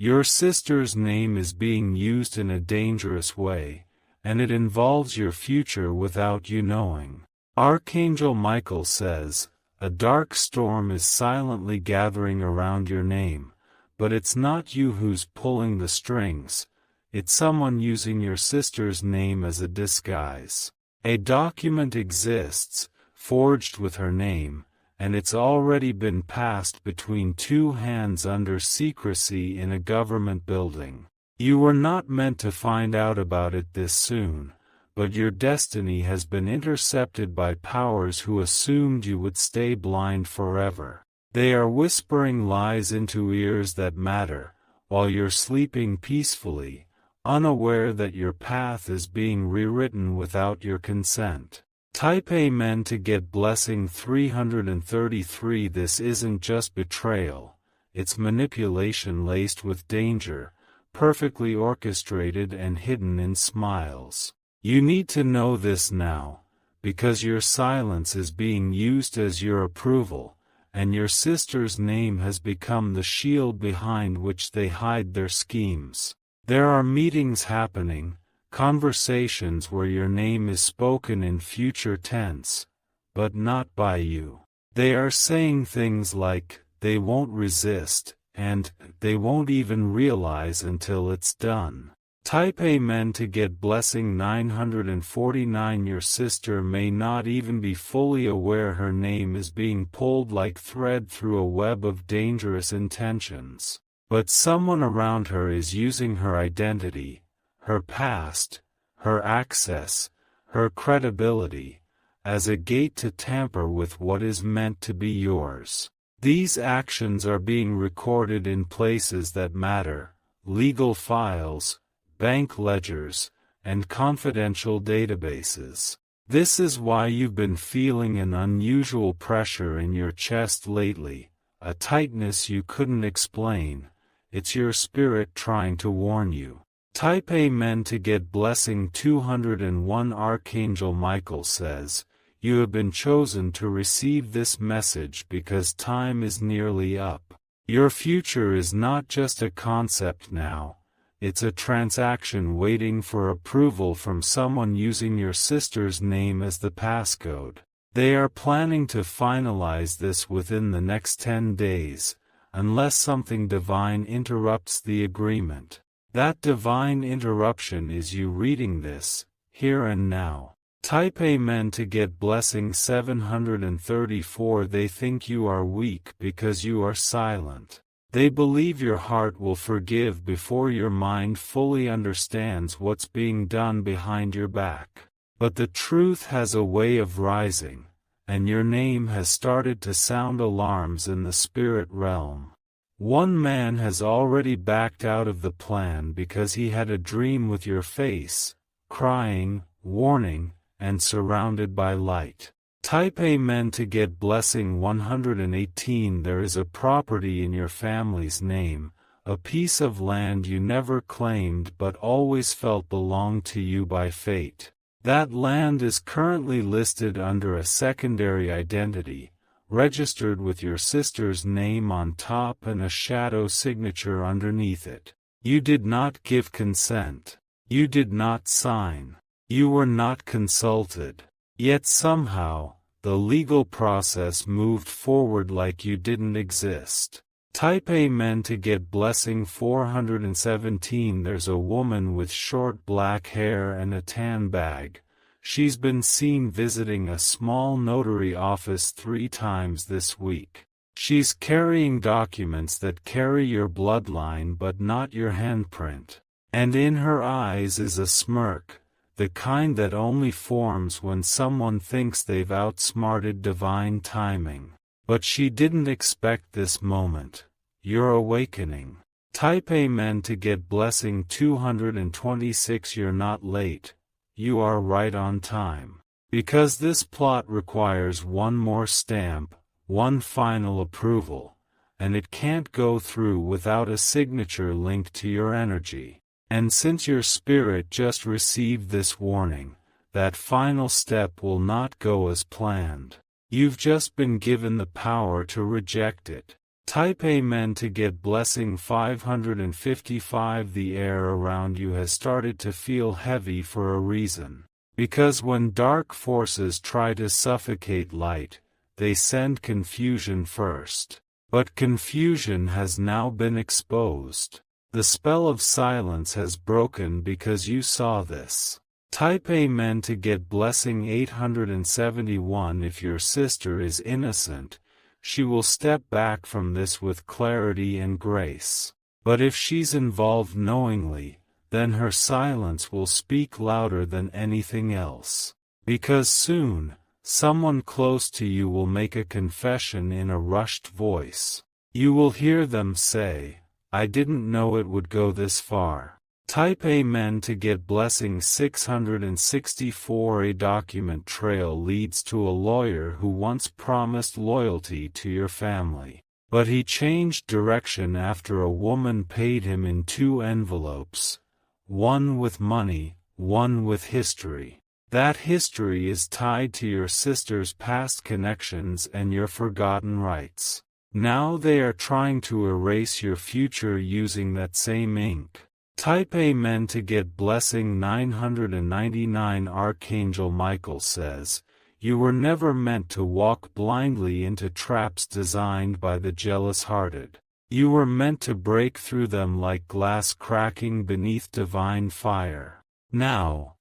Your sister's name is being used in a dangerous way, and it involves your future without you knowing. Archangel Michael says, a dark storm is silently gathering around your name, but it's not you who's pulling the strings, it's someone using your sister's name as a disguise. A document exists, forged with her name, and it's already been passed between two hands under secrecy in a government building. You were not meant to find out about it this soon, but your destiny has been intercepted by powers who assumed you would stay blind forever. They are whispering lies into ears that matter, while you're sleeping peacefully, unaware that your path is being rewritten without your consent. Type Amen to get blessing 333. This isn't just betrayal, it's manipulation laced with danger, perfectly orchestrated and hidden in smiles. You need to know this now, because your silence is being used as your approval, and your sister's name has become the shield behind which they hide their schemes. There are meetings happening, conversations where your name is spoken in future tense, but not by you. They are saying things like, they won't resist, and they won't even realize until it's done. Type Amen to get blessing 949. Your sister may not even be fully aware her name is being pulled like thread through a web of dangerous intentions. But someone around her is using her identity, her past, her access, her credibility, as a gate to tamper with what is meant to be yours. These actions are being recorded in places that matter, legal files, bank ledgers, and confidential databases. This is why you've been feeling an unusual pressure in your chest lately, a tightness you couldn't explain. It's your spirit trying to warn you. Type Amen to get blessing 201. Archangel Michael says, you have been chosen to receive this message because time is nearly up. Your future is not just a concept now, it's a transaction waiting for approval from someone using your sister's name as the passcode. They are planning to finalize this within the next 10 days. Unless something divine interrupts the agreement. That divine interruption is you reading this, here and now. Type Amen to get blessing 734. They think you are weak because you are silent. They believe your heart will forgive before your mind fully understands what's being done behind your back. But the truth has a way of rising, and your name has started to sound alarms in the spirit realm. One man has already backed out of the plan because he had a dream with your face, crying, warning, and surrounded by light. Type Amen to get blessing 118. There is a property in your family's name, a piece of land you never claimed but always felt belonged to you by fate. That land is currently listed under a secondary identity, registered with your sister's name on top and a shadow signature underneath it. You did not give consent. You did not sign. You were not consulted. Yet somehow, the legal process moved forward like you didn't exist. Type Amen to get blessing 417. There's a woman with short black hair and a tan bag. She's been seen visiting a small notary office 3 times this week. She's carrying documents that carry your bloodline but not your handprint. And in her eyes is a smirk, the kind that only forms when someone thinks they've outsmarted divine timing. But she didn't expect this moment. You're awakening. Type Amen to get blessing 226. You're not late. You are right on time. Because this plot requires one more stamp, one final approval, and it can't go through without a signature linked to your energy. And since your spirit just received this warning, that final step will not go as planned. You've just been given the power to reject it. Type Amen to get blessing 555. The air around you has started to feel heavy for a reason. Because when dark forces try to suffocate light, they send confusion first. But confusion has now been exposed. The spell of silence has broken because you saw this. Type Amen to get blessing 871. If your sister is innocent, she will step back from this with clarity and grace. But if she's involved knowingly, then her silence will speak louder than anything else. Because soon, someone close to you will make a confession in a rushed voice. You will hear them say, "I didn't know it would go this far." Type Amen to get blessing 664. A document trail leads to a lawyer who once promised loyalty to your family. But he changed direction after a woman paid him in 2 envelopes, one with money, one with history. That history is tied to your sister's past connections and your forgotten rights. Now they are trying to erase your future using that same ink. Type Amen to get blessing 999. Archangel Michael says, "You were never meant to walk blindly into traps designed by the jealous-hearted. You were meant to break through them like glass cracking beneath divine fire. Now,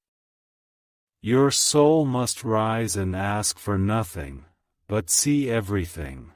your soul must rise and ask for nothing, but see everything."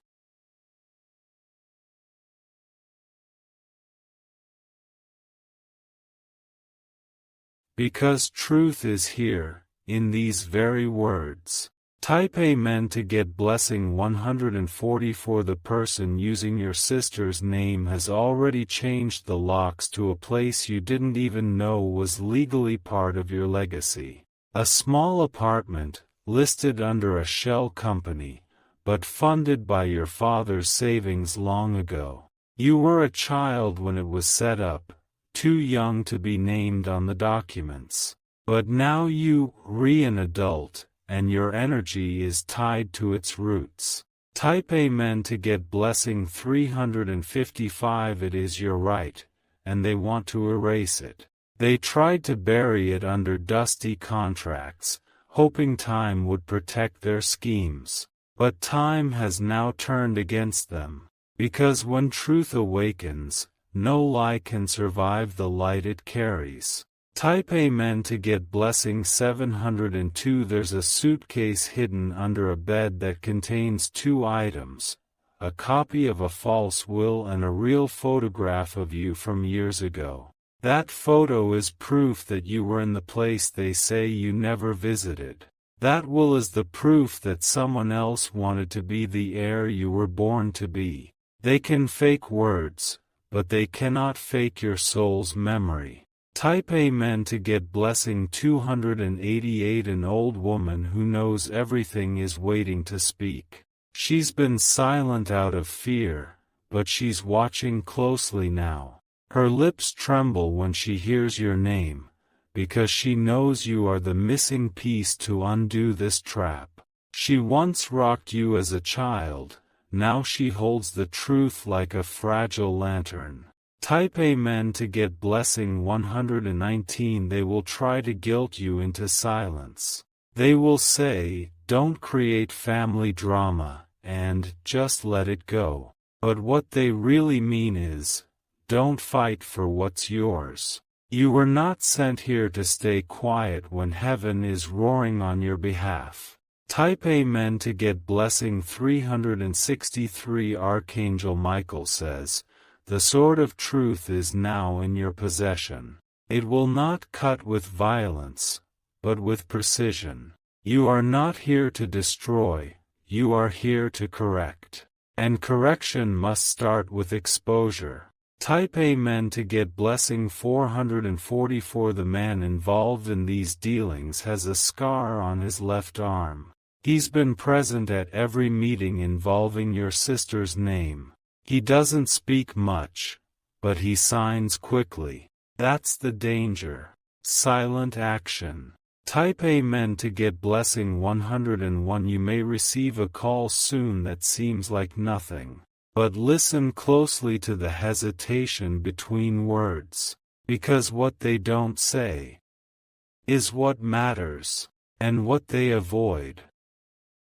Because truth is here, in these very words. Type Amen to get blessing 144. The person using your sister's name has already changed the locks to a place you didn't even know was legally part of your legacy. A small apartment, listed under a shell company, but funded by your father's savings long ago. You were a child when it was set up, too young to be named on the documents. But now you are an adult, and your energy is tied to its roots. Type Amen to get blessing 355. It is your right, and they want to erase it. They tried to bury it under dusty contracts, hoping time would protect their schemes. But time has now turned against them. Because when truth awakens, no lie can survive the light it carries. Type Amen to get blessing 702. There's a suitcase hidden under a bed that contains 2 items, a copy of a false will and a real photograph of you from years ago. That photo is proof that you were in the place they say you never visited. That will is the proof that someone else wanted to be the heir you were born to be. They can fake words, but they cannot fake your soul's memory. Type Amen to get blessing 288. An old woman who knows everything is waiting to speak. She's been silent out of fear, but she's watching closely now. Her lips tremble when she hears your name, because she knows you are the missing piece to undo this trap. She once rocked you as a child. Now she holds the truth like a fragile lantern. Type Amen to get blessing 119. They will try to guilt you into silence. They will say, "Don't create family drama," and "Just let it go." But what they really mean is, don't fight for what's yours. You were not sent here to stay quiet when heaven is roaring on your behalf. Type Amen to get blessing 363. Archangel Michael says, "The sword of truth is now in your possession. It will not cut with violence, but with precision. You are not here to destroy, you are here to correct. And correction must start with exposure." Type Amen to get blessing 444. The man involved in these dealings has a scar on his left arm. He's been present at every meeting involving your sister's name. He doesn't speak much, but he signs quickly. That's the danger. Silent action. Type Amen to get blessing 101. You may receive a call soon that seems like nothing. But listen closely to the hesitation between words, because what they don't say is what matters, and what they avoid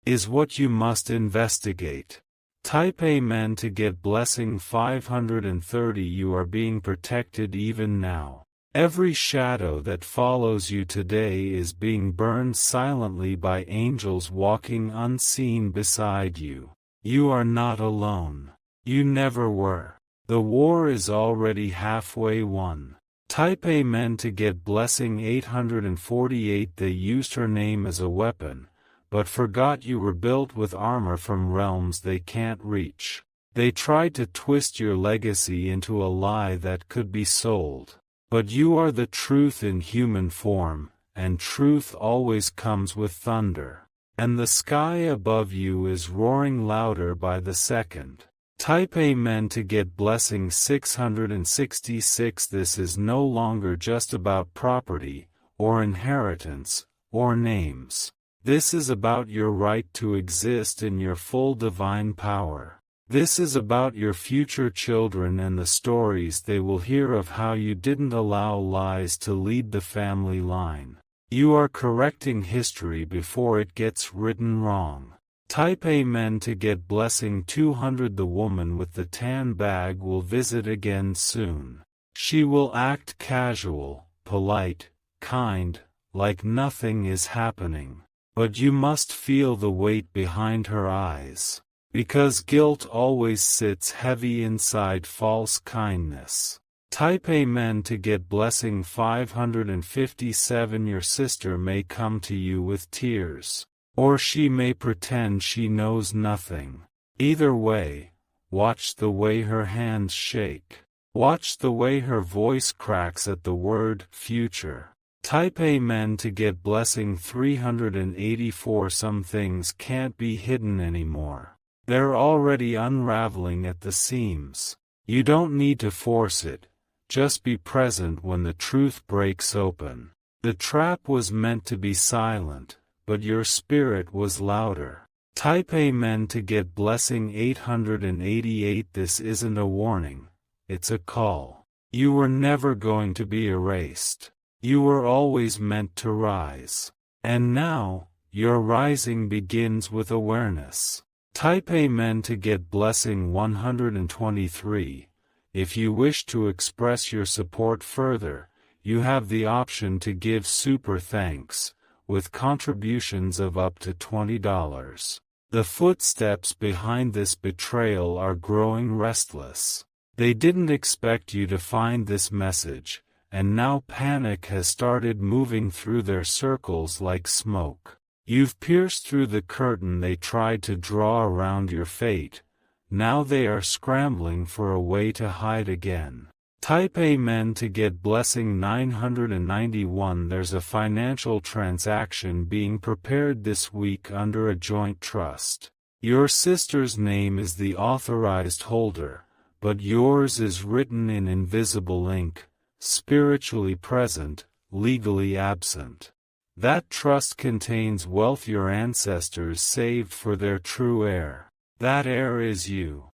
is what you must investigate. Type Amen to get blessing 530. You are being protected even now. Every shadow that follows you today is being burned silently by angels walking unseen beside you. You are not alone. You never were. The war is already halfway won. Type Amen to get blessing 848. They used her name as a weapon, but forgot you were built with armor from realms they can't reach. They tried to twist your legacy into a lie that could be sold. But you are the truth in human form, and truth always comes with thunder. And the sky above you is roaring louder by the second. Type Amen to get blessing 666. This is no longer just about property, or inheritance, or names. This is about your right to exist in your full divine power. This is about your future children and the stories they will hear of how you didn't allow lies to lead the family line. You are correcting history before it gets written wrong. Type Amen to get blessing 200. The woman with the tan bag will visit again soon. She will act casual, polite, kind, like nothing is happening. But you must feel the weight behind her eyes, because guilt always sits heavy inside false kindness. Type Amen to get blessing 557. Your sister may come to you with tears, or she may pretend she knows nothing. Either way, watch the way her hands shake. Watch the way her voice cracks at the word future. Type Amen to get blessing 384. Some things can't be hidden anymore. They're already unraveling at the seams. You don't need to force it, just be present when the truth breaks open. The trap was meant to be silent, but your spirit was louder. Type Amen to get blessing 888. This isn't a warning, it's a call. You were never going to be erased. You were always meant to rise. And now, your rising begins with awareness. Type Amen to get blessing 123. If you wish to express your support further, you have the option to give super thanks, with contributions of up to $20. The footsteps behind this betrayal are growing restless. They didn't expect you to find this message, and now panic has started moving through their circles like smoke. You've pierced through the curtain they tried to draw around your fate. Now they are scrambling for a way to hide again. Type Amen to get blessing 991. There's a financial transaction being prepared this week under a joint trust. Your sister's name is the authorized holder, but yours is written in invisible ink, spiritually present, legally absent. That trust contains wealth your ancestors saved for their true heir. That heir is you.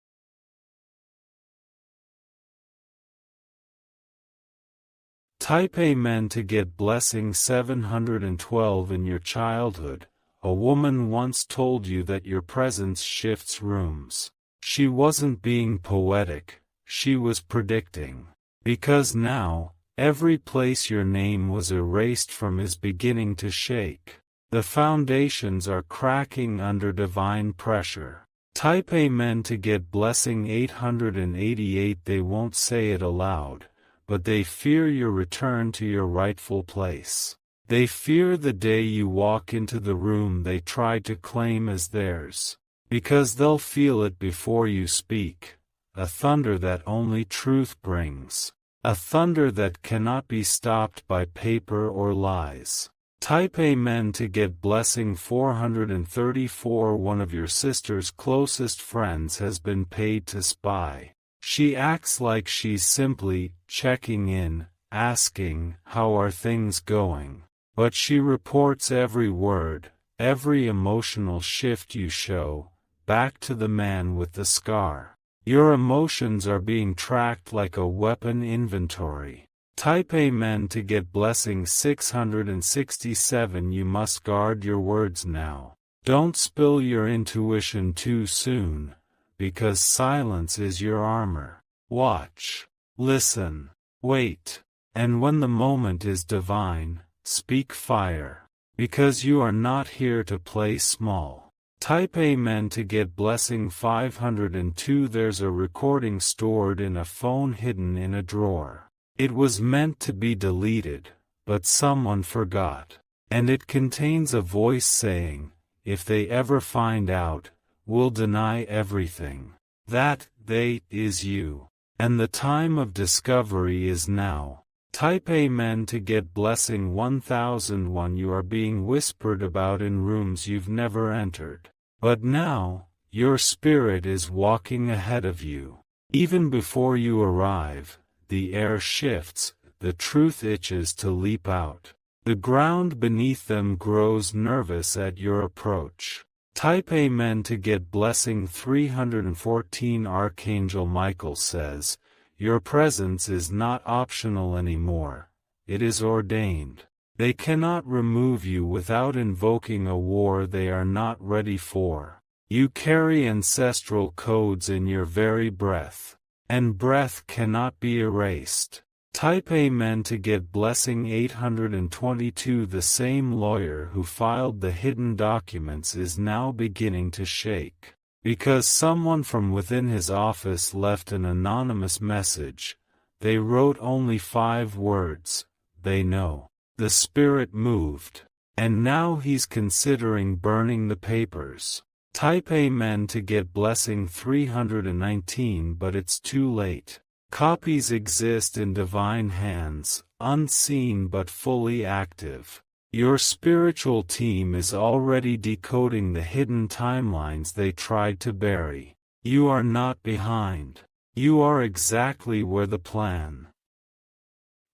Type Amen to get blessing 712. In your childhood, a woman once told you that your presence shifts rooms. She wasn't being poetic, she was predicting. Because now, every place your name was erased from is beginning to shake. The foundations are cracking under divine pressure. Type Amen to get blessing 888. They won't say it aloud, but they fear your return to your rightful place. They fear the day you walk into the room they tried to claim as theirs. Because they'll feel it before you speak. A thunder that only truth brings. A thunder that cannot be stopped by paper or lies. Type Amen to get blessing 434. One of your sister's closest friends has been paid to spy. She acts like she's simply checking in, asking, "How are things going?" But she reports every word, every emotional shift you show, back to the man with the scar. Your emotions are being tracked like a weapon inventory. Type Amen to get blessing 667. You must guard your words now. Don't spill your intuition too soon, because silence is your armor. Watch, listen, wait, and when the moment is divine, speak fire, because you are not here to play small. Type Amen to get blessing 502. There's a recording stored in a phone hidden in a drawer. It was meant to be deleted, but someone forgot. And it contains a voice saying, if they ever find out, we'll deny everything. That, they, is you. And the time of discovery is now. Type Amen to get blessing 1001. You are being whispered about in rooms you've never entered. But now, your spirit is walking ahead of you. Even before you arrive, the air shifts, the truth itches to leap out. The ground beneath them grows nervous at your approach. Type Amen to get blessing 314. Archangel Michael says, your presence is not optional anymore, it is ordained. They cannot remove you without invoking a war they are not ready for. You carry ancestral codes in your very breath, and breath cannot be erased. Type Amen to get blessing 822. The same lawyer who filed the hidden documents is now beginning to shake, because someone from within his office left an anonymous message. They wrote only 5 words, they know. The spirit moved, and now he's considering burning the papers. Type Amen to get blessing 319. But it's too late. Copies exist in divine hands, unseen but fully active. Your spiritual team is already decoding the hidden timelines they tried to bury. You are not behind. You are exactly where the plan.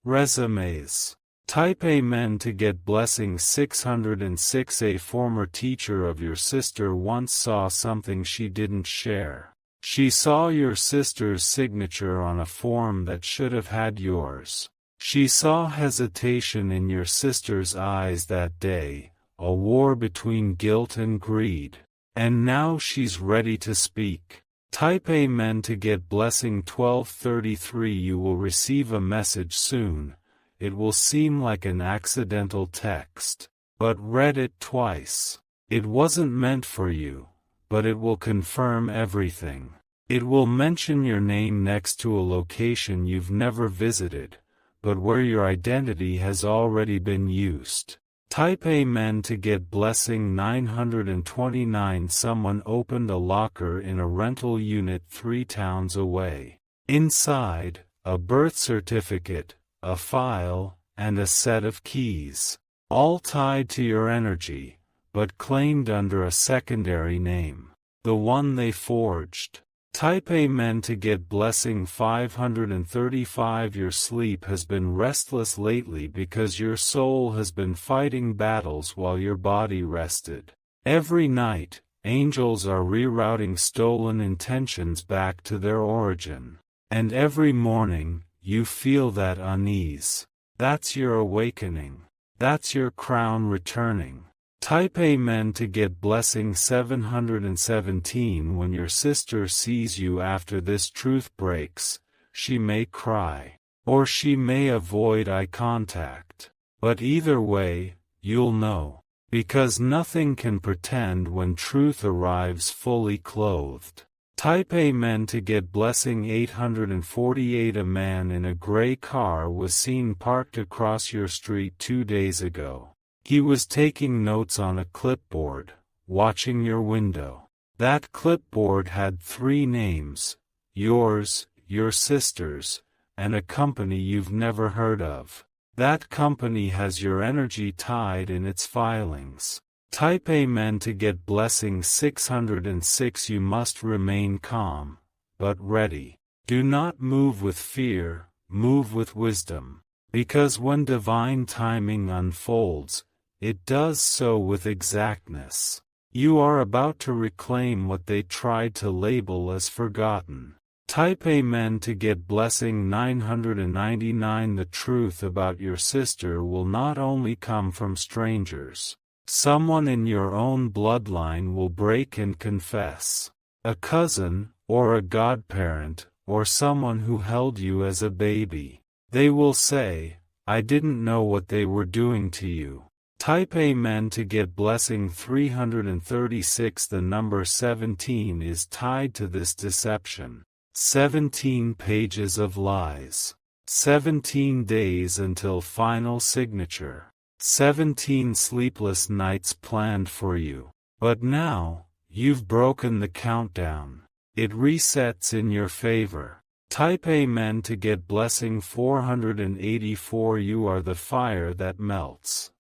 Resumes. Type Amen to get blessing 606. A former teacher of your sister once saw something she didn't share. She saw your sister's signature on a form that should have had yours. She saw hesitation in your sister's eyes that day, a war between guilt and greed. And now she's ready to speak. Type Amen to get blessing 1233. You will receive a message soon. It will seem like an accidental text, but read it twice. It wasn't meant for you, but it will confirm everything. It will mention your name next to a location you've never visited, but where your identity has already been used. Type Amen to get blessing 929. Someone opened a locker in a rental unit 3 towns away. Inside, a birth certificate, a file, and a set of keys, all tied to your energy, but claimed under a secondary name, the one they forged. Type Amen to get blessing 535. Your sleep has been restless lately because your soul has been fighting battles while your body rested. Every night, angels are rerouting stolen intentions back to their origin. And every morning, you feel that unease. That's your awakening. That's your crown returning. Type Amen to get blessing 717. When your sister sees you after this truth breaks, she may cry, or she may avoid eye contact. But either way, you'll know. Because nothing can pretend when truth arrives fully clothed. Type Amen to get blessing 848. A man in a gray car was seen parked across your street 2 days ago. He was taking notes on a clipboard, watching your window. That clipboard had 3 names, yours, your sister's, and a company you've never heard of. That company has your energy tied in its filings. Type Amen to get blessing 606. You must remain calm, but ready. Do not move with fear, move with wisdom. Because when divine timing unfolds, it does so with exactness. You are about to reclaim what they tried to label as forgotten. Type Amen to get blessing 999. The truth about your sister will not only come from strangers. Someone in your own bloodline will break and confess. A cousin, or a godparent, or someone who held you as a baby. They will say, "I didn't know what they were doing to you." Type Amen to get blessing 336. The number 17 is tied to this deception. 17 pages of lies. 17 days until final signature. 17 sleepless nights planned for you. But now, you've broken the countdown. It resets in your favor. Type Amen to get blessing 484. You are the fire that melts.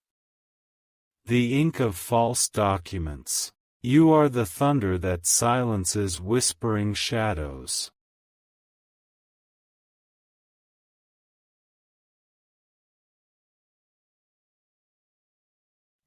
The ink of false documents. You are the thunder that silences whispering shadows.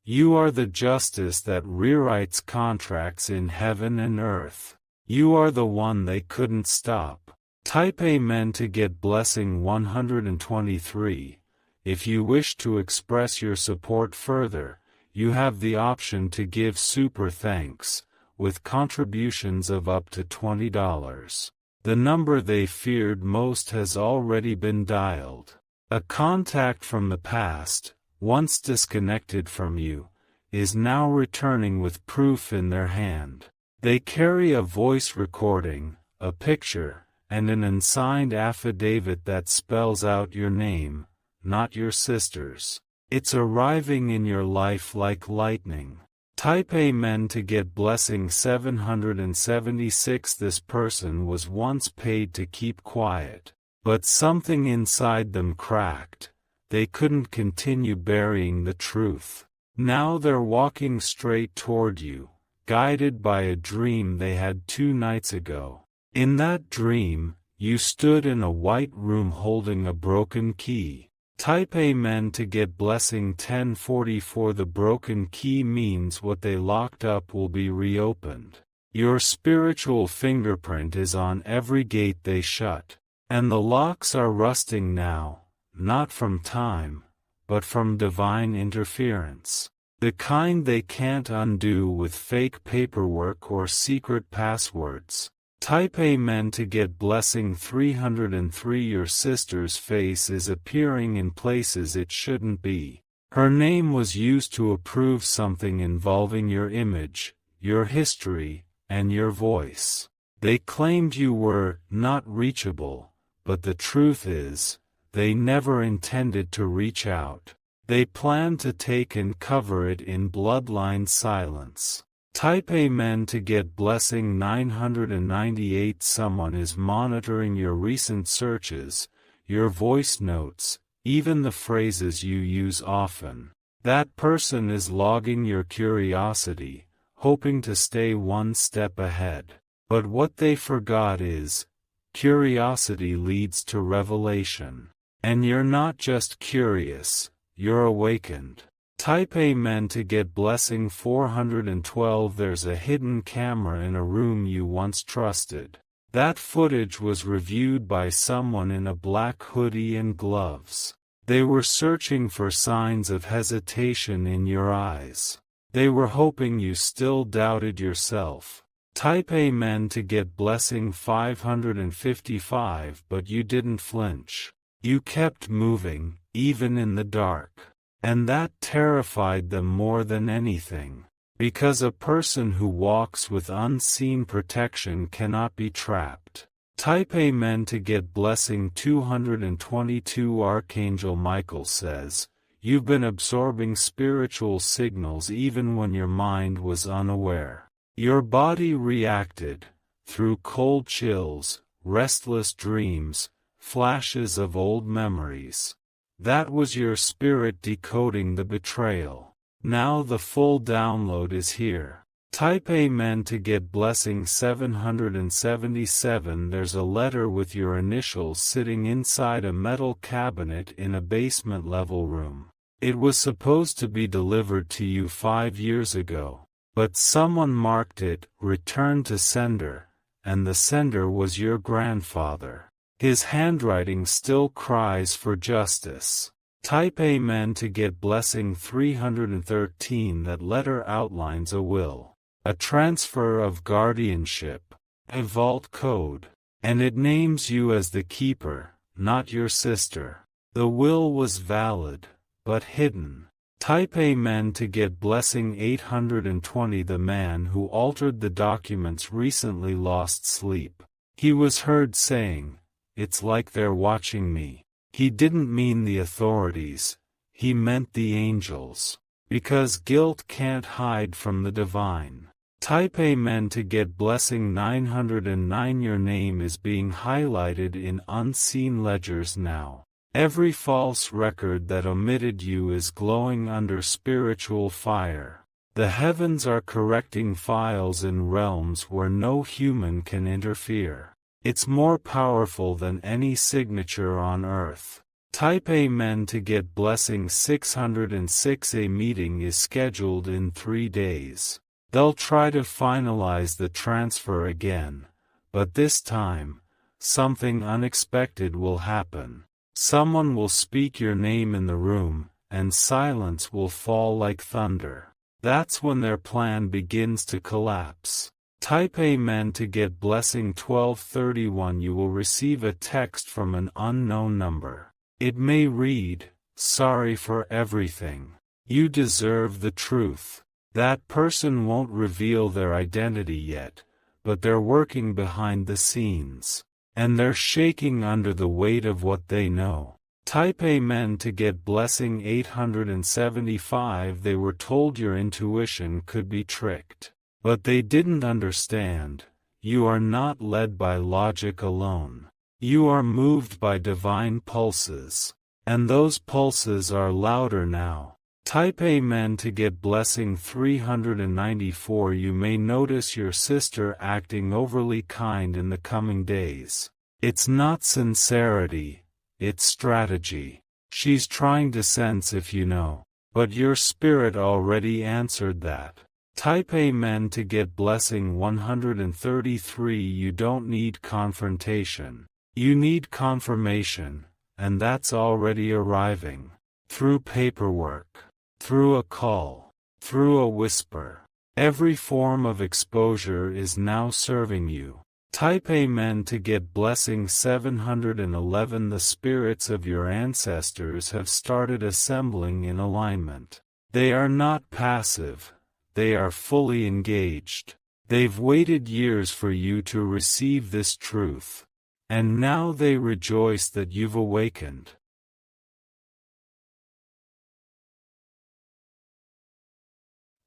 You are the justice that rewrites contracts in heaven and earth. You are the one they couldn't stop. Type Amen to get blessing 123. If you wish to express your support further, you have the option to give super thanks, with contributions of up to $20. The number they feared most has already been dialed. A contact from the past, once disconnected from you, is now returning with proof in their hand. They carry a voice recording, a picture, and an unsigned affidavit that spells out your name, not your sister's. It's arriving in your life like lightning. Type Amen to get blessing 776. This person was once paid to keep quiet, but something inside them cracked. They couldn't continue burying the truth. Now they're walking straight toward you, guided by a dream they had 2 nights ago. In that dream, you stood in a white room holding a broken key. Type Amen to get blessing 1044. The broken key means what they locked up will be reopened. Your spiritual fingerprint is on every gate they shut. And the locks are rusting now, not from time, but from divine interference. The kind they can't undo with fake paperwork or secret passwords. Type Amen to get blessing 303. Your sister's face is appearing in places it shouldn't be. Her name was used to approve something involving your image, your history, and your voice. They claimed you were not reachable, but the truth is, they never intended to reach out. They planned to take and cover it in bloodline silence. Type Amen to get blessing 998. Someone is monitoring your recent searches, your voice notes, even the phrases you use often. That person is logging your curiosity, hoping to stay one step ahead. But what they forgot is, curiosity leads to revelation. And you're not just curious, you're awakened. Type Amen to get blessing 412. There's a hidden camera in a room you once trusted. That footage was reviewed by someone in a black hoodie and gloves. They were searching for signs of hesitation in your eyes. They were hoping you still doubted yourself. Type Amen to get blessing 555. But you didn't flinch. You kept moving, even in the dark. And that terrified them more than anything. Because a person who walks with unseen protection cannot be trapped. Type Amen to get blessing 222. Archangel Michael says, "You've been absorbing spiritual signals even when your mind was unaware. Your body reacted, through cold chills, restless dreams, flashes of old memories. That was your spirit decoding the betrayal. Now the full download is here." Type Amen to get blessing 777. There's a letter with your initials sitting inside a metal cabinet in a basement level room. It was supposed to be delivered to you 5 years ago. But someone marked it, "Return to sender," and the sender was your grandfather. His handwriting still cries for justice. Type Amen to get blessing 313. That letter outlines a will, a transfer of guardianship, a vault code, and it names you as the keeper, not your sister. The will was valid, but hidden. Type Amen to get blessing 820. The man who altered the documents recently lost sleep. He was heard saying, "It's like they're watching me." He didn't mean the authorities, he meant the angels. Because guilt can't hide from the divine. Type Amen to get blessing 909. Your name is being highlighted in unseen ledgers now. Every false record that omitted you is glowing under spiritual fire. The heavens are correcting files in realms where no human can interfere. It's more powerful than any signature on earth. Type Amen to get blessing 606. A meeting is scheduled in 3 days. They'll try to finalize the transfer again, but this time, something unexpected will happen. Someone will speak your name in the room, and silence will fall like thunder. That's when their plan begins to collapse. Type Amen to get blessing 1231. You will receive a text from an unknown number. It may read, "Sorry for everything. You deserve the truth." That person won't reveal their identity yet, but they're working behind the scenes. And they're shaking under the weight of what they know. Type Amen to get blessing 875. They were told your intuition could be tricked. But they didn't understand. You are not led by logic alone. You are moved by divine pulses. And those pulses are louder now. Type Amen to get blessing 394. You may notice your sister acting overly kind in the coming days. It's not sincerity, it's strategy. She's trying to sense if you know. But your spirit already answered that. Type Amen to get blessing 133. You don't need confrontation. You need confirmation, and that's already arriving. Through paperwork, through a call, through a whisper. Every form of exposure is now serving you. Type Amen to get blessing 711. The spirits of your ancestors have started assembling in alignment. They are not passive. They are fully engaged. They've waited years for you to receive this truth. And now they rejoice that you've awakened.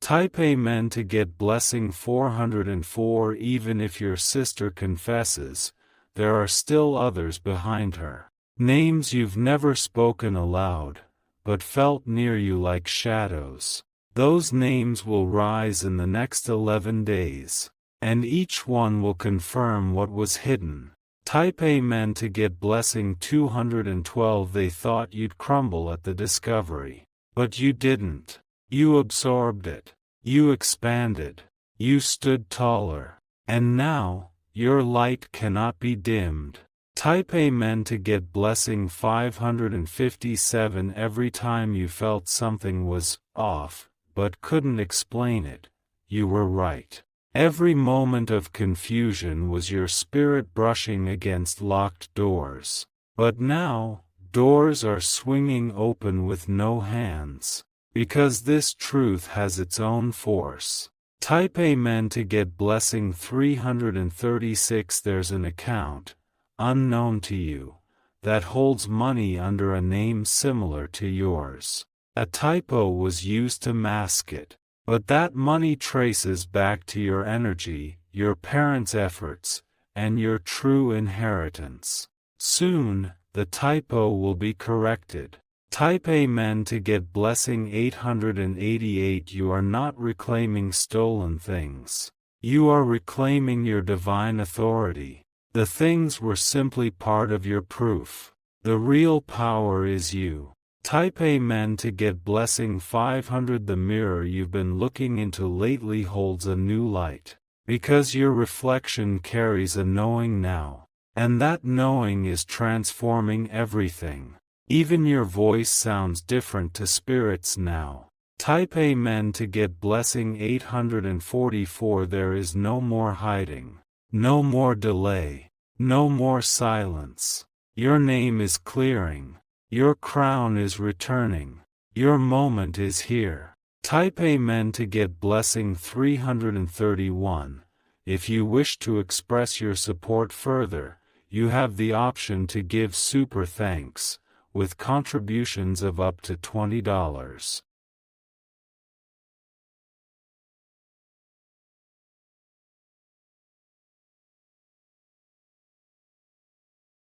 Type Amen to get blessing 404. Even if your sister confesses, there are still others behind her. Names you've never spoken aloud, but felt near you like shadows. Those names will rise in the next 11 days, and each one will confirm what was hidden. Type Amen to get blessing 212. They thought you'd crumble at the discovery. But you didn't. You absorbed it. You expanded. You stood taller. And now, your light cannot be dimmed. Type Amen to get blessing 557. Every time you felt something was off, but couldn't explain it, you were right. Every moment of confusion was your spirit brushing against locked doors. But now, doors are swinging open with no hands. Because this truth has its own force. Type Amen to get blessing 336. There's an account, unknown to you, that holds money under a name similar to yours. A typo was used to mask it. But that money traces back to your energy, your parents' efforts, and your true inheritance. Soon, the typo will be corrected. Type Amen to get blessing 888. You are not reclaiming stolen things. You are reclaiming your divine authority. The things were simply part of your proof. The real power is you. Type Amen to get blessing 500. The mirror you've been looking into lately holds a new light, because your reflection carries a knowing now. And that knowing is transforming everything. Even your voice sounds different to spirits now. Type Amen to get blessing 844. There is no more hiding, no more delay, no more silence. Your name is clearing. Your crown is returning. Your moment is here. Type Amen to get blessing 331. If you wish to express your support further, you have the option to give super thanks, with contributions of up to $20.